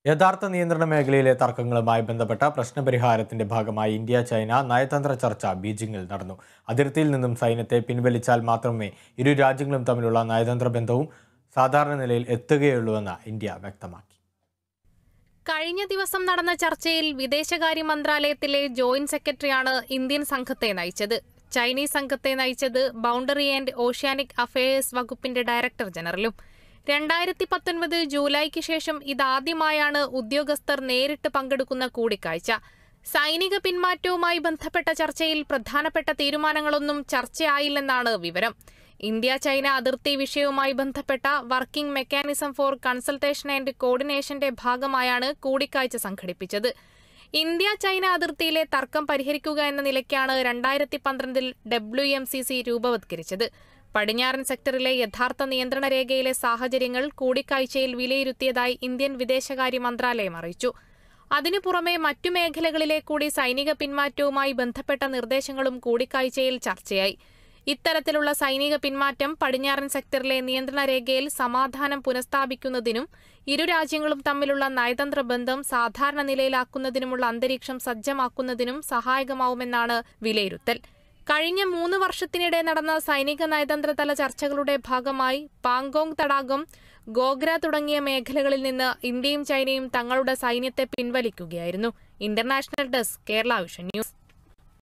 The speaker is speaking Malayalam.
യഥാർത്ഥ നിയന്ത്രണ മേഖലയിലെ തർക്കങ്ങളുമായി ബന്ധപ്പെട്ട പ്രശ്നപരിഹാരത്തിന്റെ ഭാഗമായി ഇന്ത്യ-ചൈന നയതന്ത്ര ചർച്ച ബീജിംഗിൽ നടന്നു. അതിർത്തിയിൽ നിന്നും സൈന്യത്തെ പിൻവലിച്ചാൽ മാത്രമേ ഇരു രാജ്യങ്ങളും തമ്മിലുള്ള നയതന്ത്ര ബന്ധവും സാധാരണ നിലയിൽ എത്തുകയുള്ളൂവെന്ന് ഇന്ത്യ വ്യക്തമാക്കി. കഴിഞ്ഞ ദിവസം നടന്ന ചർച്ചയിൽ വിദേശകാര്യ മന്ത്രാലയത്തിലെ ജോയിന്റ് സെക്രട്ടറിയാണ് ഇന്ത്യൻ സംഘത്തെ നയിച്ചത്. ചൈനീസ് സംഘത്തെ നയിച്ചത് ബൗണ്ടറി ആൻഡ് ഓഷ്യാനിക് അഫയേഴ്സ് വകുപ്പിന്റെ ഡയറക്ടർ ജനറലും. 2019 ജൂലൈക്ക് ശേഷം ഇതാദ്യമായാണ് ഉദ്യോഗസ്ഥർ നേരിട്ട് പങ്കെടുക്കുന്ന കൂടിക്കാഴ്ച. സൈനിക പിന്മാറ്റവുമായി ബന്ധപ്പെട്ട ചർച്ചയിൽ പ്രധാനപ്പെട്ട തീരുമാനങ്ങളൊന്നും ചർച്ചയായില്ലെന്നാണ് വിവരം. ഇന്ത്യ-ചൈന അതിർത്തി വിഷയവുമായി ബന്ധപ്പെട്ട working mechanism for consultation and കോർഡിനേഷന്റെ ഭാഗമായാണ് കൂടിക്കാഴ്ച സംഘടിപ്പിച്ചത്. ഇന്ത്യ-ചൈന അതിർത്തിയിലെ തർക്കം പരിഹരിക്കുക എന്ന നിലയ്ക്കാണ് 2012 WMCC രൂപവത്കരിച്ചത്. പടിഞ്ഞാറൻ സെക്ടറിലെ യഥാർത്ഥ നിയന്ത്രണ രേഖയിലെ സാഹചര്യങ്ങൾ കൂടിക്കാഴ്ചയിൽ വിലയിരുത്തിയതായി ഇന്ത്യൻ വിദേശകാര്യ മന്ത്രാലയം അറിയിച്ചു. അതിനു പുറമെ മറ്റു മേഖലകളിലെ കൂടി സൈനിക പിന്മാറ്റവുമായി ബന്ധപ്പെട്ട നിർദ്ദേശങ്ങളും കൂടിക്കാഴ്ചയിൽ ചർച്ചയായി. ഇത്തരത്തിലുള്ള സൈനിക പിന്മാറ്റം പടിഞ്ഞാറൻ സെക്ടറിലെ നിയന്ത്രണ രേഖയിൽ സമാധാനം പുനഃസ്ഥാപിക്കുന്നതിനും ഇരു രാജ്യങ്ങളും തമ്മിലുള്ള നയതന്ത്ര ബന്ധം സാധാരണ നിലയിലാക്കുന്നതിനുമുള്ള അന്തരീക്ഷം സജ്ജമാക്കുന്നതിനും സഹായകമാവുമെന്നാണ് വിലയിരുത്തൽ. കഴിഞ്ഞ 3 വർഷത്തിനിടെ നടന്ന സൈനിക നയതന്ത്രതല ചർച്ചകളുടെ ഭാഗമായി പാങ്കോങ് തടാകം, ഗോഗ്ര തുടങ്ങിയ മേഖലകളിൽ നിന്ന് ഇന്ത്യയും ചൈനയും തങ്ങളുടെ സൈന്യത്തെ പിൻവലിക്കുകയായിരുന്നു. International desk, Kerala Vision news.